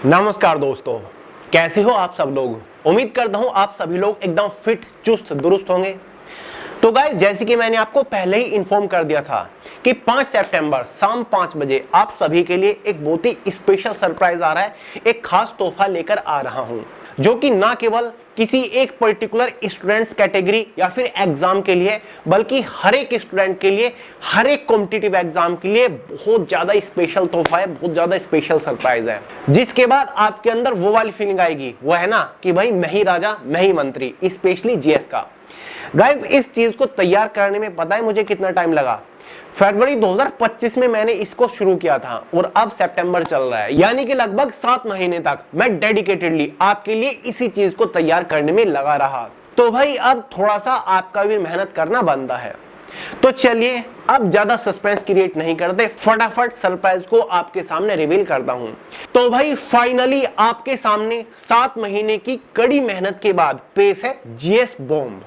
नमस्कार दोस्तों, कैसे हो आप सब लोग। उम्मीद करता हूं आप सभी लोग एकदम फिट चुस्त दुरुस्त होंगे। तो गाइस, जैसे कि मैंने आपको पहले ही इन्फॉर्म कर दिया था कि 5 सितंबर शाम 5 बजे आप सभी के लिए एक बहुत ही स्पेशल सरप्राइज आ रहा है। एक खास तोहफा लेकर आ रहा हूं जो कि ना केवल किसी एक पर्टिकुलर स्टूडेंट्स कैटेगरी या फिर एग्जाम के लिए, बल्कि हर एक स्टूडेंट के लिए, हर एक कॉम्पिटिटिव एग्जाम के लिए बहुत ज्यादा स्पेशल तोहफा है, बहुत ज्यादा स्पेशल सरप्राइज है। जिसके बाद आपके अंदर वो वाली फीलिंग आएगी, वो है ना कि भाई मैं ही राजा मैं ही मंत्री, स्पेशली जीएस का। गाइस, इस चीज को तैयार करने में पता है मुझे कितना टाइम लगा। फरवरी 2025 में मैंने इसको शुरू किया था और अब सितंबर चल रहा है, यानी कि लगभग 7 महीने तक मैं डेडिकेटेडली आपके लिए इसी चीज को तैयार करने में लगा रहा। तो भाई अब थोड़ा सा आपका भी मेहनत करना बनता है। तो चलिए अब ज्यादा सस्पेंस क्रिएट नहीं करते, फटाफट सरप्राइज को आपके सामने रिवील करता हूं। तो भाई फाइनली आपके सामने 7 महीने की कड़ी मेहनत के बाद पेश है GS bomb.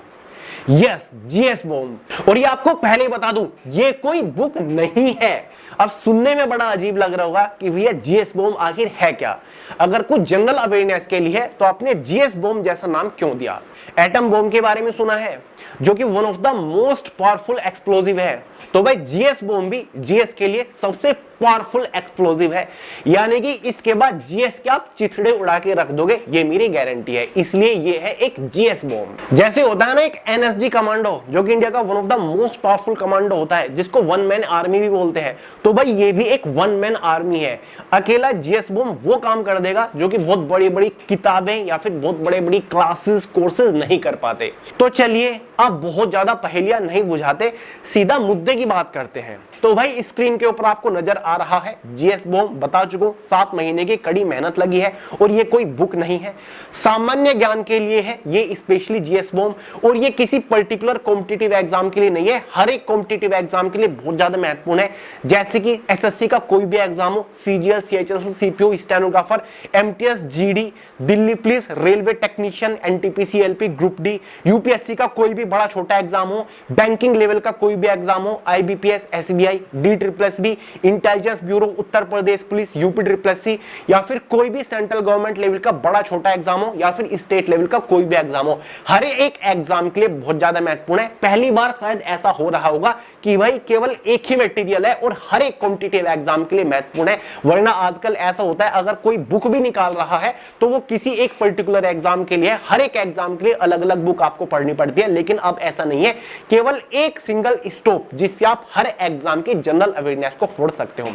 Yes, GS bomb. और ये आपको पहले बता दूं, ये कोई बुक नहीं है। अब सुनने में बड़ा अजीब लग रहा होगा कि भैया जीएस बॉम्ब आखिर है क्या। अगर कुछ जनरल अवेयरनेस के लिए है तो आपने जीएस बॉम्ब जैसा नाम क्यों दिया। एटम बॉम्ब के बारे में सुना है, जो कि one of the most powerful explosive है। तो भाई जीएस बॉम्ब भी जीएस के लिए सबसे पावरफुल एक्सप्लोजिव है, यानी कि इसके बाद जीएस के आप चिथड़े उड़ा के रख दोगे, ये मेरी गारंटी है। इसलिए ये है एक जीएस बॉम्ब। जैसे होता है ना एक एनएसजी कमांडो, जो कि इंडिया का one of the most powerful commando होता है, जिसको वन मैन आर्मी भी बोलते हैं। तो भाई ये भी एक वन मैन आर्मी है। अकेला जीएस बॉम्ब वो काम कर देगा जो कि बहुत बड़ी बड़ी किताबें या फिर बहुत बड़े बड़ी क्लासेस कोर्सेज नहीं कर पाते। तो चलिए अब बहुत ज्यादा पहेलियां नहीं बुझाते, सीधा मुद्दे की बात करते हैं। तो भाई स्क्रीन के ऊपर आपको नजर आ रहा है जीएस बॉम्ब। बता चुका 7 महीने की कड़ी मेहनत लगी है और ये कोई बुक नहीं है, सामान्य ज्ञान के लिए है ये स्पेशली जीएस बॉम्ब। और ये किसी पर्टिकुलर कॉम्पिटिटिव एग्जाम के लिए नहीं है, हर एक कॉम्पिटिटिव एग्जाम के लिए बहुत ज्यादा महत्वपूर्ण है। जैसे कि एसएससी का कोई भी एग्जाम हो, CGL, CHSL, CPO, stenographer, MTS, GD, Delhi police, railway technician, NTPC, LP, group D, UPSC का कोई भी बड़ा छोटा एग्जाम हो, बैंकिंग लेवल का कोई भी एग्जाम हो, IBPS, SBI, D triple S B, intelligence bureau, Uttar Pradesh police, UP triple S C, या फिर कोई भी सेंट्रल गवर्नमेंट लेवल का बड़ा छोटा एग्जाम हो, या फिर स्टेट लेवल का कोई भी एग्जाम हो, हर एक एग्जाम के लिए बहुत ज्यादा महत्वपूर्ण है। पहली बार शायद ऐसा हो रहा होगा कि भाई केवल एक ही मटेरियल है और हर एक कॉम्पिटिटिव एग्जाम के लिए महत्वपूर्ण है। वरना आजकल ऐसा होता है, अगर कोई बुक भी निकाल रहा है तो वो किसी एक पर्टिकुलर एग्जाम के लिए, हर एक एग्जाम के लिए अलग अलग बुक आपको पढ़नी पड़ती है। लेकिन अब ऐसा नहीं है, केवल एक सिंगल स्टॉप जिससे आप हर एग्जाम की जनरल अवेयरनेस को फोड़ सकते हो।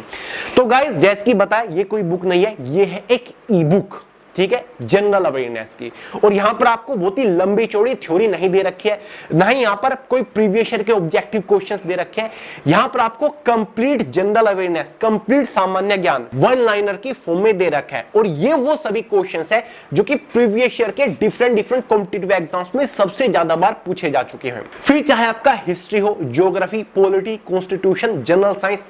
तो गाइस, जैसे कि बताया, ये कोई बुक नहीं है, ये है एक ई बुक, ठीक है, जनरल अवेयरनेस की। और यहां पर आपको बहुत ही लंबी चौड़ी थ्योरी नहीं दे रखी है, ना ही यहां पर कोई प्रीवियस ईयर के ऑब्जेक्टिव क्वेश्चंस दे रखे हैं। यहां पर आपको कंप्लीट जनरल अवेयरनेस, कंप्लीट सामान्य ज्ञान वन लाइनर की फॉर्म में दे रखा है। और ये वो सभी क्वेश्चंस है जो कि प्रीवियस ईयर के डिफरेंट कॉम्पिटिटिव एग्जाम्स में सबसे ज्यादा बार पूछे जा चुके हैं। फिर चाहे आपका हिस्ट्री हो, geography, polity, constitution, general science,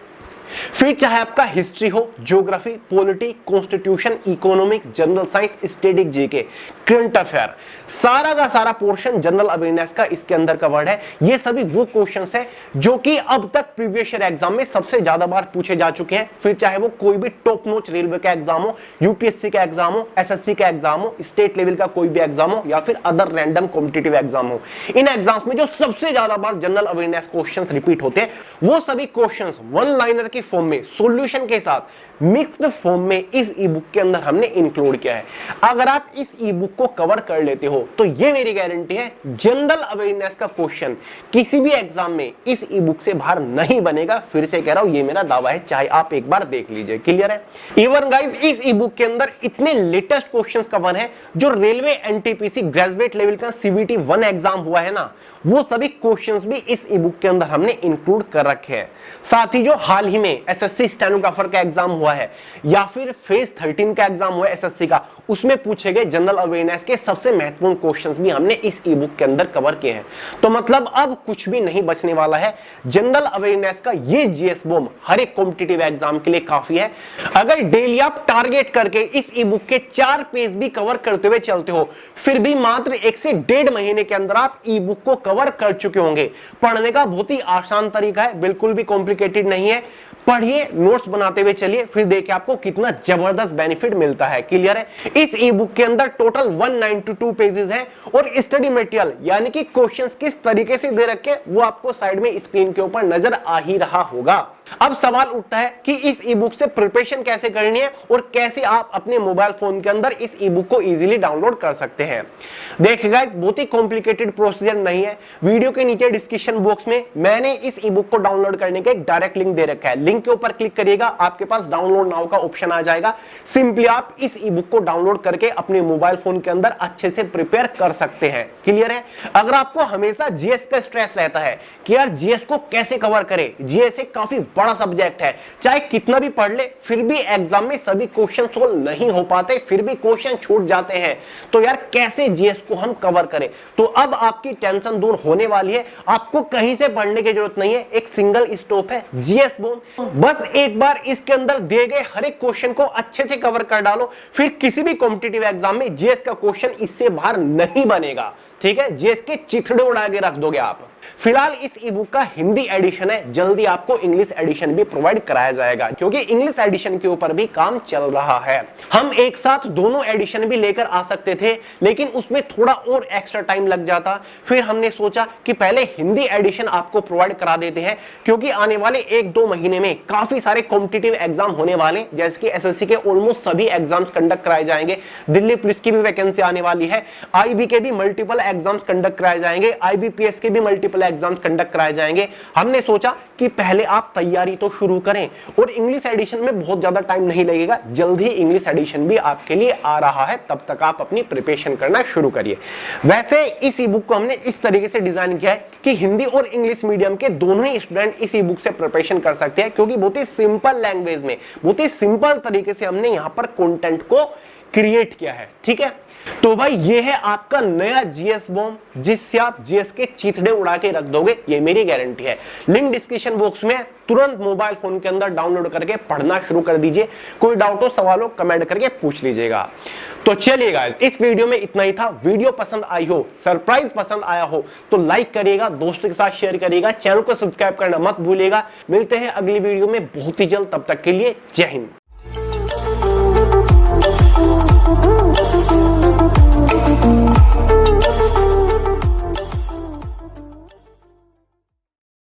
फिर चाहे आपका हिस्ट्री हो, geography, polity, constitution, economics, general science, static GK, current affair, सारा का सारा पोर्शन जनरल अवेयरनेस का इसके अंदर कवर्ड है। ये सभी वो क्वेश्चंस है जो कि अब तक प्रीवियस ईयर एग्जाम में सबसे ज्यादा बार पूछे जा चुके हैं। फिर चाहे वो कोई भी टॉप नॉच रेलवे का एग्जाम हो, यूपीएससी का एग्जाम हो, एसएससी का एग्जाम हो, स्टेट लेवल का कोई भी एग्जाम हो, या फिर अदर रैंडम कॉम्पिटिटिव एग्जाम हो। इन एग्जाम्स में जो सबसे ज्यादा बार जनरल अवेयरनेस क्वेश्चंस रिपीट होते हैं, वो सभी क्वेश्चंस वन लाइनर की फॉर्म में सॉल्यूशन के साथ मिक्स्ड फॉर्म में इस ई बुक के अंदर हमने इंक्लूड किया है। अगर आप इस ई बुक को कवर कर लेते हो तो ये मेरी गारंटी है, जनरल अवेयरनेस का क्वेश्चन किसी भी एग्जाम में इस ई बुक से बाहर नहीं बनेगा। फिर से कह रहा हूं, ये मेरा दावा है, चाहे आप एक बार देख लीजिए। क्लियर है। इवन गाइस, इस ई बुक के अंदर इतने लेटेस्ट क्वेश्चंस कवर है, जो रेलवे एनटीपीसी ग्रेजुएट लेवल का सीबीटी 1 एग्जाम हुआ है ना, वो सभी क्वेश्चंस भी इस ई बुक के अंदर हमने इंक्लूड कर रखे हैं। साथ ही जो हाल ही में एसएससी स्टेनोग्राफर का एग्जाम हुआ है, या फिर फेज 13 का एग्जाम हुआ है एसएससी का, उसमें पूछे गए जनरल अवेयरनेस के सबसे महत्वपूर्ण क्वेश्चंस भी हमने इस ई बुक के अंदर कवर किए हैं। तो मतलब अब कुछ भी नहीं बचने वाला है। जनरल अवेयरनेस का ये जीएस बॉम्ब हर एक कॉम्पिटिटिव एग्जाम के लिए काफी है। अगर डेली आप टारगेट करके इस ई बुक के 4 पेज भी कवर करते हुए चलते हो, फिर भी मात्र 1 से 1.5 महीने के अंदर आप ई बुक को कवर कर चुके होंगे। पढ़ने का बहुत ही आसान तरीका है, बिल्कुल भी कॉम्प्लिकेटेड नहीं है। पढ़िए, नोट्स बनाते हुए चलिए, फिर देखिए आपको कितना जबरदस्त बेनिफिट मिलता है। क्लियर है? इस ई बुक के अंदर टोटल 192 पेजेस हैं और स्टडी मटेरियल यानी कि क्वेश्चंस किस तरीके से दे रखे वो आपको साइड में स्क्रीन के ऊपर नजर आ ही रहा होगा। अब सवाल उठता है कि इस ई बुक से प्रिपरेशन कैसे करनी है और कैसे आप अपने मोबाइल फोन के अंदर इस ई बुक को इजीली डाउनलोड कर सकते हैं। देखिए गाइस, बहुत ही कॉम्प्लिकेटेड प्रोसीजर नहीं है। वीडियो के नीचे डिस्क्रिप्शन बॉक्स में मैंने इस ई बुक को डाउनलोड करने का एक डायरेक्ट लिंक दे रखा है। लिंक के ऊपर क्लिक करिएगा, आपके पास डाउनलोड नाउ का ऑप्शन आ जाएगा। सिंपली आप इस ई बुक को डाउनलोड करके अपने मोबाइल फोन के अंदर अच्छे से प्रिपेयर कर सकते हैं। क्लियर है? अगर आपको हमेशा जीएस का स्ट्रेस रहता है कि यार जीएस को कैसे कवर करें, जीएस एक काफी बड़ा सब्जेक्ट है, चाहे कितना भी पढ़ ले फिर भी एग्जाम में सभी क्वेश्चन सोल्व नहीं हो पाते, फिर भी क्वेश्चन छूट जाते हैं, तो यार कैसे जीएस को हम कवर करें। तो अब आपकी टेंशन दूर होने वाली है। आपको कहीं से पढ़ने की जरूरत नहीं है, एक सिंगल स्टॉप है, जीएस बॉम। बस एक बार इसके अंदर दिए गए हर एक क्वेश्चन को अच्छे से कवर कर डालो, फिर किसी भी कॉम्पिटिटिव एग्जाम में जीएस का क्वेश्चन इससे बाहर नहीं बनेगा। ठीक है? जीएस के चिथड़े उड़ा के रख दोगे आप। फिलहाल इस ई बुक का हिंदी एडिशन है, जल्दी आपको इंग्लिश एडिशन भी प्रोवाइड कराया जाएगा क्योंकि इंग्लिश एडिशन के ऊपर भी काम चल रहा है। हम एक साथ दोनों एडिशन भी लेकर आ सकते थे, लेकिन उसमें थोड़ा और एक्स्ट्रा टाइम लग जाता। फिर हमने सोचा कि पहले हिंदी एडिशन आपको प्रोवाइड करा देते हैं क्योंकि आने वाले 1-2 महीने में काफी सारे कॉम्पिटिटिव एग्जाम होने वाले, जैसे कि एसएससी के ऑलमोस्ट सभी एग्जाम्स कंडक्ट कराए जाएंगे, दिल्ली पुलिस की भी वैकेंसी आने वाली है, आईबी के भी मल्टीपल एग्जाम्स कंडक्ट कराए जाएंगे, आईबीपीएस के भी मल्टीपल एग्जाम्स कंडक्ट कराए जाएंगे। हमने सोचा कि पहले आप तैयारी तो शुरू करें और इंग्लिश एडिशन में बहुत ज्यादा टाइम नहीं लगेगा, जल्द ही इंग्लिश एडिशन भी आपके लिए आ रहा है, तब तक आप अपनी प्रिपरेशन करना शुरू करिए। वैसे इस ई बुक को हमने इस तरीके से डिजाइन किया है कि हिंदी और इंग्लिश मीडियम के दोनों ही स्टूडेंट इस ई बुक से प्रिपरेशन कर सकते हैं क्योंकि बहुत ही सिंपल लैंग्वेज में, बहुत ही सिंपल तरीके से हमने यहां पर कंटेंट को क्रिएट किया है। ठीक है? तो भाई ये है आपका नया जीएस बॉम्ब, जिससे आप जीएस के चीथड़े उड़ा के रख दोगे, ये मेरी गारंटी है। लिंक डिस्क्रिप्शन बॉक्स में, तुरंत मोबाइल फोन के अंदर डाउनलोड करके पढ़ना शुरू कर दीजिए। कोई डाउट हो, सवाल हो, कमेंट करके पूछ लीजिएगा। तो चलिए गाइस, इस वीडियो में इतना ही था। वीडियो पसंद आई हो, सरप्राइज पसंद आया हो तो लाइक करिएगा, दोस्तों के साथ शेयर करिएगा, चैनल को सब्सक्राइब करना मत भूलिएगा। मिलते हैं अगली वीडियो में बहुत ही जल्द, तब तक के लिए जय हिंद।